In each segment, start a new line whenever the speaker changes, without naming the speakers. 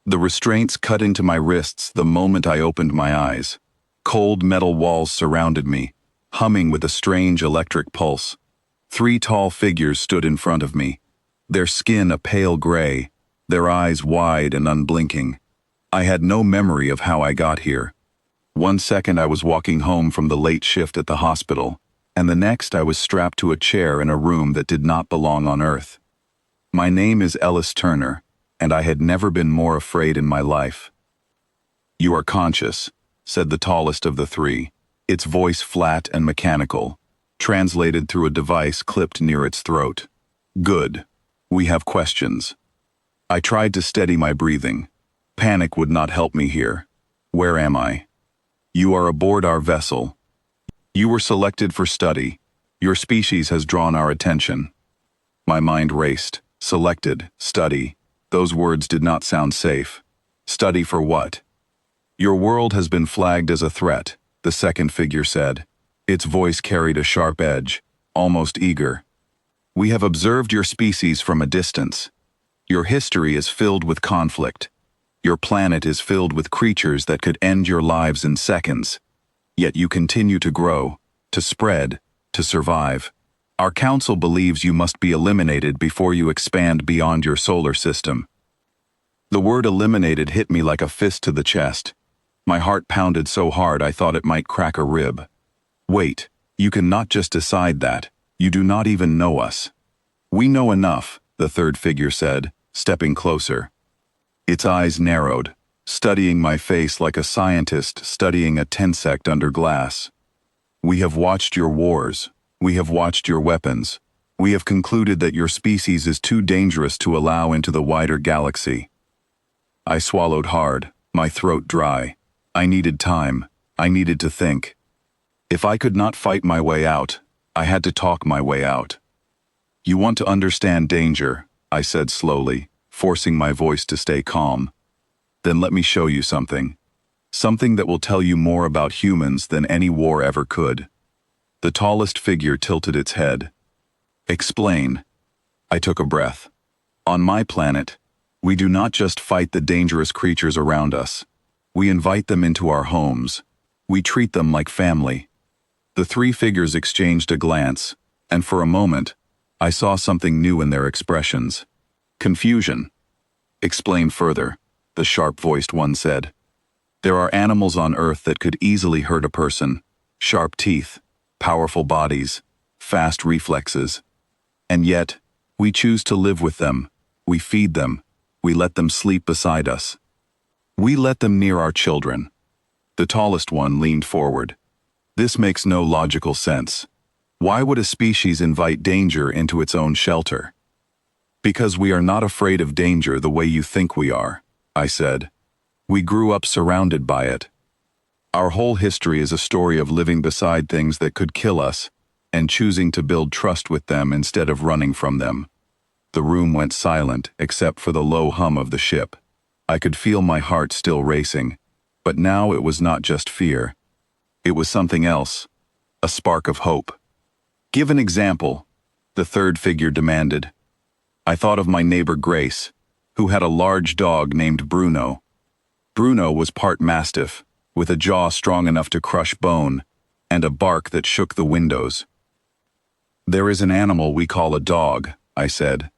The restraints cut into my wrists the moment I opened my eyes. Cold metal walls surrounded me, humming with a strange electric pulse. 3 tall figures stood in front of me, their skin a pale gray, their eyes wide and unblinking. I had no memory of how I got here. One second I was walking home from the late shift at the hospital, and the next I was strapped to a chair in a room that did not belong on Earth. My name is Ellis Turner, and I had never been more afraid in my life. "You are conscious," said the tallest of the 3, its voice flat and mechanical, translated through a device clipped near its throat. "Good. We have questions." I tried to steady my breathing. Panic would not help me here. Where am I? "You are aboard our vessel. You were selected for study. Your species has drawn our attention." My mind raced. Selected, study. Those words did not sound safe. Study for what? "Your world has been flagged as a threat," the second figure said. Its voice carried a sharp edge, almost eager. "We have observed your species from a distance. Your history is filled with conflict. Your planet is filled with creatures that could end your lives in seconds. Yet you continue to grow, to spread, to survive. Our council believes you must be eliminated before you expand beyond your solar system." The word eliminated hit me like a fist to the chest. My heart pounded so hard I thought it might crack a rib. "Wait, you cannot just decide that. You do not even know us." "We know enough," the third figure said, stepping closer. Its eyes narrowed, studying my face like a scientist studying a tensect under glass. "We have watched your wars. We have watched your weapons. We have concluded that your species is too dangerous to allow into the wider galaxy." I swallowed hard, my throat dry. I needed time. I needed to think. If I could not fight my way out, I had to talk my way out. "You want to understand danger," I said slowly, forcing my voice to stay calm. "Then let me show you something. Something that will tell you more about humans than any war ever could." The tallest figure tilted its head. "Explain." I took a breath. "On my planet, we do not just fight the dangerous creatures around us. We invite them into our homes. We treat them like family." The 3 figures exchanged a glance, and for a moment, I saw something new in their expressions. Confusion. "Explain further," the sharp-voiced one said. "There are animals on Earth that could easily hurt a person. Sharp teeth, powerful bodies, fast reflexes. And yet, we choose to live with them. We feed them. We let them sleep beside us. We let them near our children." The tallest one leaned forward. "This makes no logical sense. Why would a species invite danger into its own shelter?" "Because we are not afraid of danger the way you think we are," I said. "We grew up surrounded by it. Our whole history is a story of living beside things that could kill us and choosing to build trust with them instead of running from them." The room went silent except for the low hum of the ship. I could feel my heart still racing, but now it was not just fear. It was something else, a spark of hope. "Give an example," the third figure demanded. I thought of my neighbor Grace, who had a large dog named Bruno. Bruno was part mastiff, with a jaw strong enough to crush bone, and a bark that shook the windows. "There is an animal we call a dog," I said.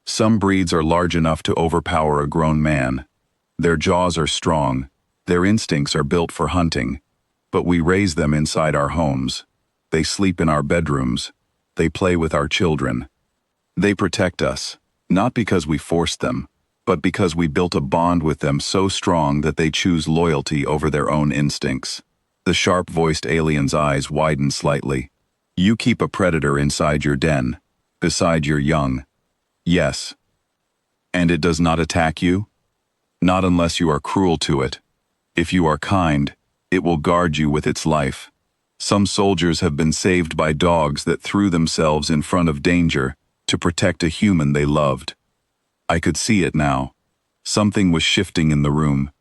"Some breeds are large enough to overpower a grown man. Their jaws are strong, their instincts are built for hunting, but we raise them inside our homes. They sleep in our bedrooms. They play with our children. They protect us, not because we forced them, but because we built a bond with them so strong that they choose loyalty over their own instincts." The sharp-voiced alien's eyes widened slightly. "You keep a predator inside your den, beside your young." "Yes." "And it does not attack you?" "Not unless you are cruel to it. If you are kind, it will guard you with its life. Some soldiers have been saved by dogs that threw themselves in front of danger to protect a human they loved." I could see it now. Something was shifting in the room.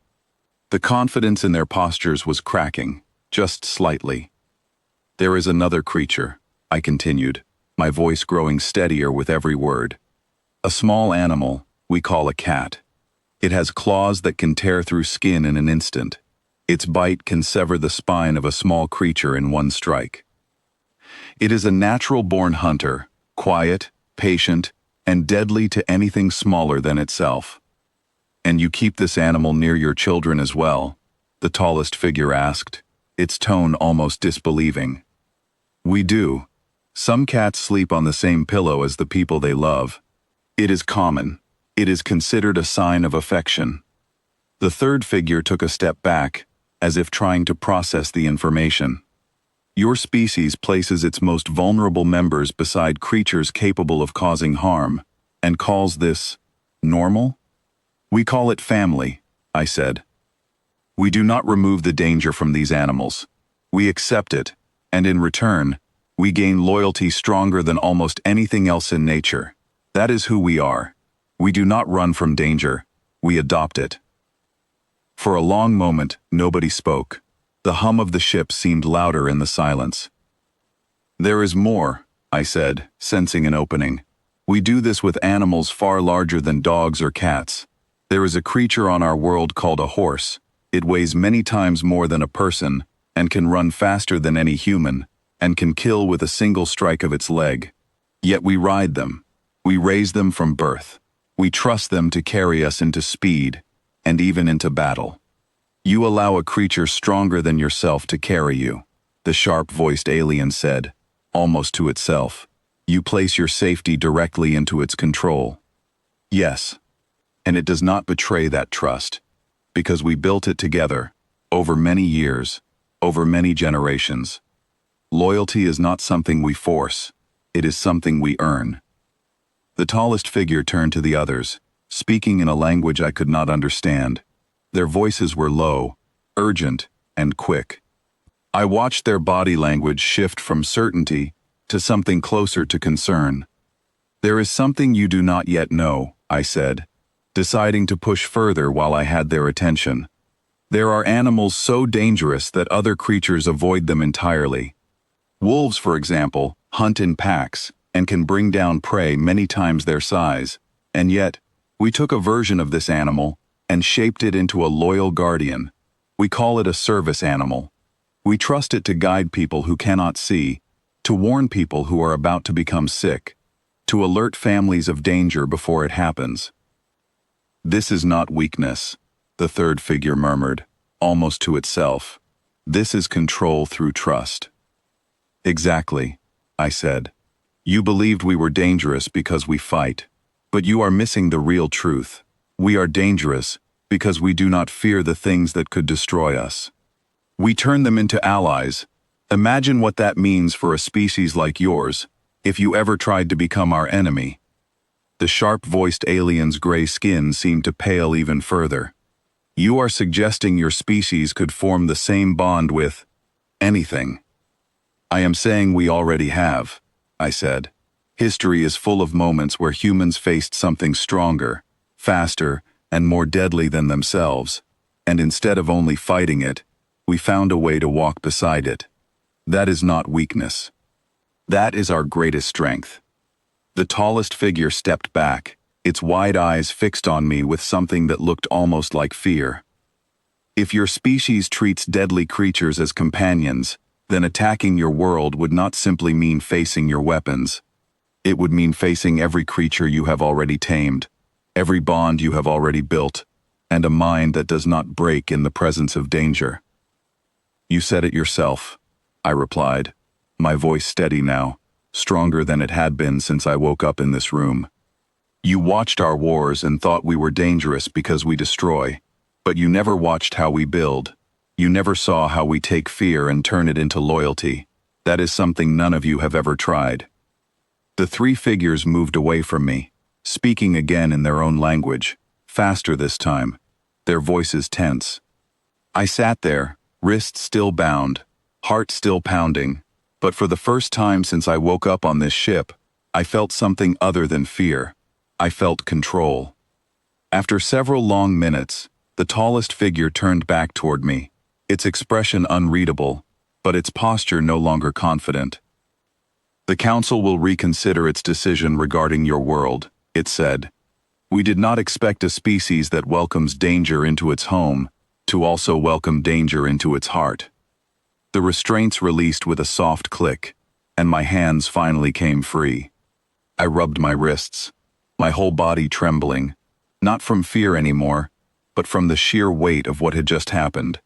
The confidence in their postures was cracking, just slightly. "There is another creature," I continued, my voice growing steadier with every word. "A small animal we call a cat. It has claws that can tear through skin in an instant. Its bite can sever the spine of a small creature in one strike. It is a natural-born hunter, quiet, patient, and deadly to anything smaller than itself. "And you keep this animal near your children as well?" the tallest figure asked, its tone almost disbelieving. "We do. Some cats sleep on the same pillow as the people they love. It is common. It is considered a sign of affection." The third figure took a step back, as if trying to process the information. "Your species places its most vulnerable members beside creatures capable of causing harm, and calls this normal?" "We call it family," I said. "We do not remove the danger from these animals. We accept it, and in return, we gain loyalty stronger than almost anything else in nature. That is who we are. We do not run from danger. We adopt it." For a long moment, nobody spoke. The hum of the ship seemed louder in the silence. "There is more," I said, sensing an opening. "We do this with animals far larger than dogs or cats. There is a creature on our world called a horse. It weighs many times more than a person, and can run faster than any human, and can kill with a single strike of its leg. Yet we ride them. We raise them from birth. We trust them to carry us into speed, and even into battle. You allow a creature stronger than yourself to carry you," the sharp-voiced alien said, almost to itself. "You place your safety directly into its control." "Yes, and it does not betray that trust, because we built it together, over many years, over many generations. Loyalty is not something we force, it is something we earn." The tallest figure turned to the others, speaking in a language I could not understand. Their voices were low, urgent, and quick. I watched their body language shift from certainty to something closer to concern. "There is something you do not yet know," I said, deciding to push further while I had their attention. "There are animals so dangerous that other creatures avoid them entirely. Wolves, for example, hunt in packs and can bring down prey many times their size, and yet, we took a version of this animal and shaped it into a loyal guardian. We call it a service animal. We trust it to guide people who cannot see, to warn people who are about to become sick, to alert families of danger before it happens." "This is not weakness," the third figure murmured, almost to itself. "This is control through trust." "Exactly," I said. "You believed we were dangerous because we fight, but you are missing the real truth. We are dangerous because we do not fear the things that could destroy us. We turn them into allies. Imagine what that means for a species like yours, if you ever tried to become our enemy." The sharp-voiced alien's gray skin seemed to pale even further. "You are suggesting your species could form the same bond with anything." "I am saying we already have," I said. "History is full of moments where humans faced something stronger, faster, and more deadly than themselves, and instead of only fighting it, we found a way to walk beside it. That is not weakness. That is our greatest strength." The tallest figure stepped back, its wide eyes fixed on me with something that looked almost like fear. "If your species treats deadly creatures as companions, then attacking your world would not simply mean facing your weapons. It would mean facing every creature you have already tamed, every bond you have already built, and a mind that does not break in the presence of danger." "You said it yourself," I replied, my voice steady now, stronger than it had been since I woke up in this room. "You watched our wars and thought we were dangerous because we destroy, but you never watched how we build. You never saw how we take fear and turn it into loyalty. That is something none of you have ever tried." The three figures moved away from me, speaking again in their own language, faster this time, their voices tense. I sat there, wrists still bound, heart still pounding, but for the first time since I woke up on this ship, I felt something other than fear. I felt control. After several long minutes, the tallest figure turned back toward me, its expression unreadable, but its posture no longer confident. "The Council will reconsider its decision regarding your world," it said. We did not expect a species that welcomes danger into its home to also welcome danger into its heart. The restraints released with a soft click, and my hands finally came free. I rubbed my wrists, my whole body trembling, not from fear anymore, but from the sheer weight of what had just happened.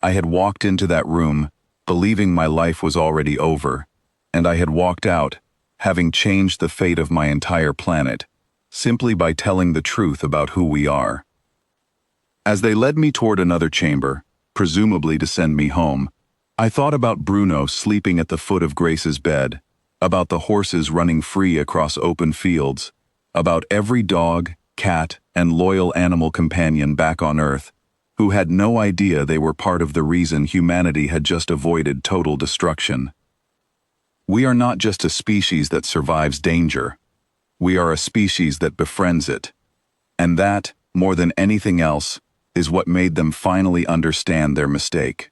I had walked into that room, believing my life was already over, and I had walked out, having changed the fate of my entire planet, simply by telling the truth about who we are. As they led me toward another chamber, presumably to send me home, I thought about Bruno sleeping at the foot of Grace's bed, about the horses running free across open fields, about every dog, cat, and loyal animal companion back on Earth, who had no idea they were part of the reason humanity had just avoided total destruction. We are not just a species that survives danger. We are a species that befriends it. And that, more than anything else, is what made them finally understand their mistake.